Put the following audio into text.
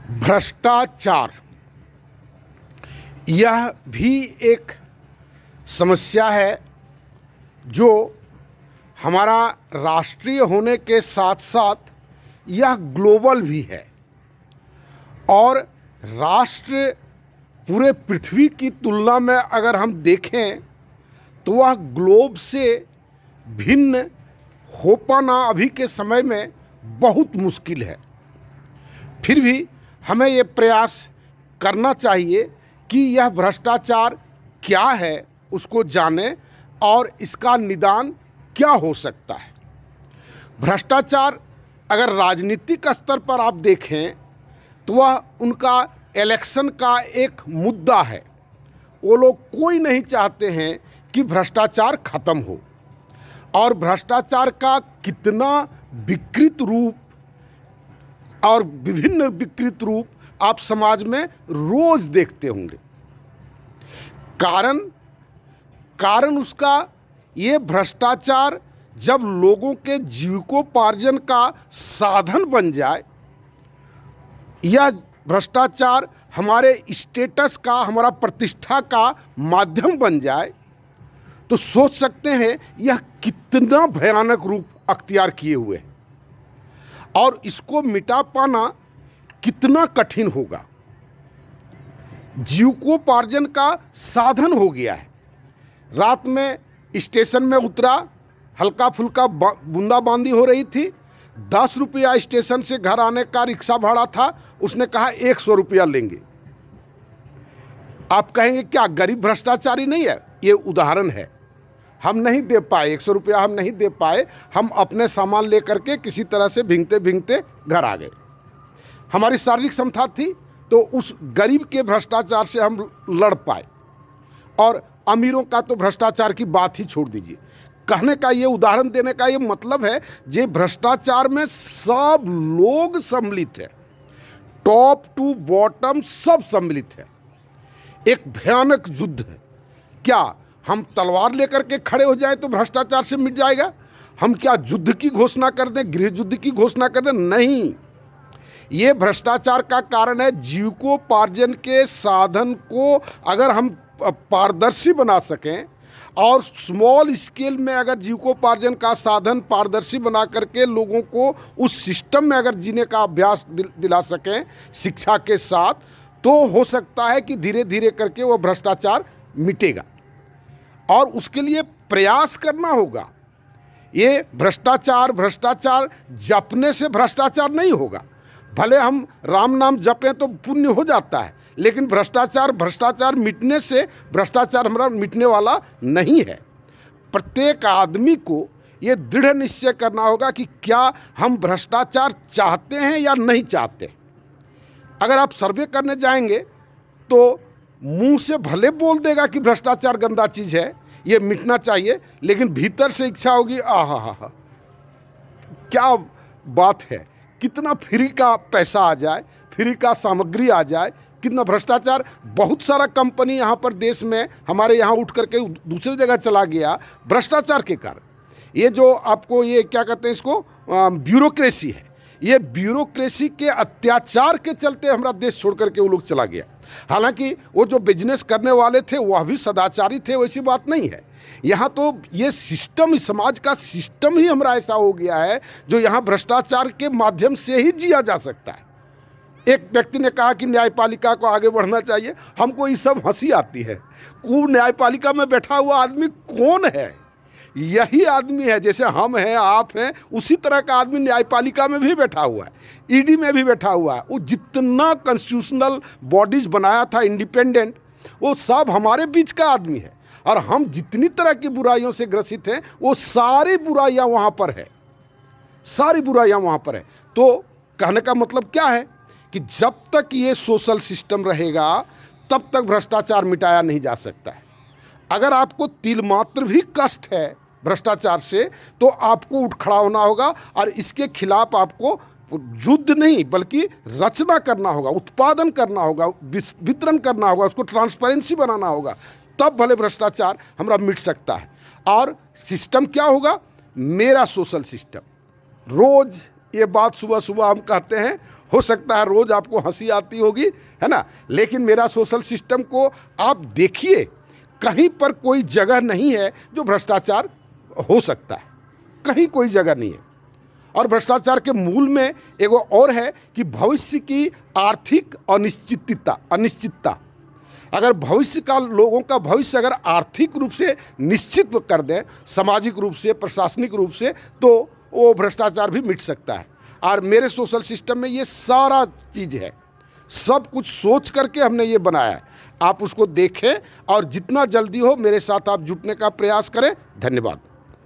भ्रष्टाचार यह भी एक समस्या है जो हमारा राष्ट्रीय होने के साथ साथ यह ग्लोबल भी है। और राष्ट्र पूरे पृथ्वी की तुलना में अगर हम देखें तो वह ग्लोब से भिन्न हो पाना अभी के समय में बहुत मुश्किल है। फिर भी हमें ये प्रयास करना चाहिए कि यह भ्रष्टाचार क्या है उसको जानें और इसका निदान क्या हो सकता है। भ्रष्टाचार अगर राजनीतिक स्तर पर आप देखें तो वह उनका इलेक्शन का एक मुद्दा है। वो लोग कोई नहीं चाहते हैं कि भ्रष्टाचार खत्म हो, और भ्रष्टाचार का कितना विकृत रूप और विभिन्न विकृत रूप आप समाज में रोज देखते होंगे। कारण उसका ये भ्रष्टाचार जब लोगों के जीविकोपार्जन का साधन बन जाए, यह भ्रष्टाचार हमारे स्टेटस का, हमारा प्रतिष्ठा का माध्यम बन जाए, तो सोच सकते हैं यह कितना भयानक रूप अख्तियार किए हुए है और इसको मिटा पाना कितना कठिन होगा। जीविकोपार्जन का साधन हो गया है। रात में स्टेशन में उतरा, हल्का फुल्का बूंदाबांदी हो रही थी, 10 रुपया स्टेशन से घर आने का रिक्शा भाड़ा था, उसने कहा 100 रुपया लेंगे। आप कहेंगे क्या गरीब भ्रष्टाचारी नहीं है? ये उदाहरण है। हम नहीं दे पाए 100 रुपया, हम नहीं दे पाए, हम अपने सामान लेकर के किसी तरह से भींगते भींगते घर आ गए। हमारी शारीरिक क्षमता थी तो उस गरीब के भ्रष्टाचार से हम लड़ पाए, और अमीरों का तो भ्रष्टाचार की बात ही छोड़ दीजिए। कहने का ये, उदाहरण देने का ये मतलब है जे भ्रष्टाचार में सब लोग सम्मिलित है, टॉप टू बॉटम सब सम्मिलित है। एक भयानक युद्ध है। क्या हम तलवार लेकर के खड़े हो जाएं तो भ्रष्टाचार से मिट जाएगा? हम क्या युद्ध की घोषणा कर दें, गृह युद्ध की घोषणा कर दें? नहीं, ये भ्रष्टाचार का कारण है। जीविकोपार्जन के साधन को अगर हम पारदर्शी बना सकें और स्मॉल स्केल में अगर जीविकोपार्जन का साधन पारदर्शी बना करके लोगों को उस सिस्टम में अगर जीने का अभ्यास दिला सकें शिक्षा के साथ, तो हो सकता है कि धीरे धीरे करके वो भ्रष्टाचार मिटेगा। और उसके लिए प्रयास करना होगा। ये भ्रष्टाचार जपने से भ्रष्टाचार नहीं होगा। भले हम राम नाम जपें तो पुण्य हो जाता है, लेकिन भ्रष्टाचार मिटने से भ्रष्टाचार हमारा मिटने वाला नहीं है। प्रत्येक आदमी को ये दृढ़ निश्चय करना होगा कि क्या हम भ्रष्टाचार चाहते हैं या नहीं चाहते। अगर आप सर्वे करने जाएंगे तो मुंह से भले बोल देगा कि भ्रष्टाचार गंदा चीज़ है, ये मिटना चाहिए, लेकिन भीतर से इच्छा होगी आहा क्या बात है, कितना फ्री का पैसा आ जाए, फ्री का सामग्री आ जाए, कितना भ्रष्टाचार। बहुत सारा कंपनी यहाँ पर देश में हमारे यहाँ उठ करके दूसरी जगह चला गया भ्रष्टाचार के कारण। ये जो आपको ये क्या कहते हैं, इसको ब्यूरोक्रेसी है। ये ब्यूरोक्रेसी के अत्याचार के चलते हमारा देश छोड़ करके वो लोग चला गया। हालांकि वो जो बिजनेस करने वाले थे वह भी सदाचारी थे, वैसी बात नहीं है। यहाँ तो ये सिस्टम, समाज का सिस्टम ही हमारा ऐसा हो गया है जो यहाँ भ्रष्टाचार के माध्यम से ही जिया जा सकता है। एक व्यक्ति ने कहा कि न्यायपालिका को आगे बढ़ना चाहिए। हमको ये सब हंसी आती है। वो न्यायपालिका में बैठा हुआ आदमी कौन है? यही आदमी है, जैसे हम हैं, आप हैं, उसी तरह का आदमी न्यायपालिका में भी बैठा हुआ है, ईडी में भी बैठा हुआ है। वो जितना कॉन्स्टिट्यूशनल बॉडीज बनाया था इंडिपेंडेंट, वो सब हमारे बीच का आदमी है। और हम जितनी तरह की बुराइयों से ग्रसित हैं, वो सारी बुराइयां वहाँ पर है, सारी बुराइयां वहाँ पर है। तो कहने का मतलब क्या है कि जब तक ये सोशल सिस्टम रहेगा तब तक भ्रष्टाचार मिटाया नहीं जा सकता है। अगर आपको तिल मात्र भी कष्ट है भ्रष्टाचार से, तो आपको उठ खड़ा होना होगा और इसके खिलाफ आपको युद्ध नहीं बल्कि रचना करना होगा, उत्पादन करना होगा, वितरण करना होगा, उसको ट्रांसपेरेंसी बनाना होगा। तब भले भ्रष्टाचार हमारा मिट सकता है। और सिस्टम क्या होगा? मेरा सोशल सिस्टम। रोज ये बात सुबह सुबह हम कहते हैं, हो सकता है रोज़ आपको हंसी आती होगी, है ना, लेकिन मेरा सोशल सिस्टम को आप देखिए, कहीं पर कोई जगह नहीं है जो भ्रष्टाचार हो सकता है, कहीं कोई जगह नहीं है। और भ्रष्टाचार के मूल में एगो और है कि भविष्य की आर्थिक अनिश्चितता। अगर भविष्य का, लोगों का भविष्य अगर आर्थिक रूप से निश्चित कर दें, सामाजिक रूप से, प्रशासनिक रूप से, तो वो भ्रष्टाचार भी मिट सकता है। और मेरे सोशल सिस्टम में ये सारा चीज़ है, सब कुछ सोच करके हमने ये बनाया है। आप उसको देखें और जितना जल्दी हो मेरे साथ आप जुटने का प्रयास करें। धन्यवाद।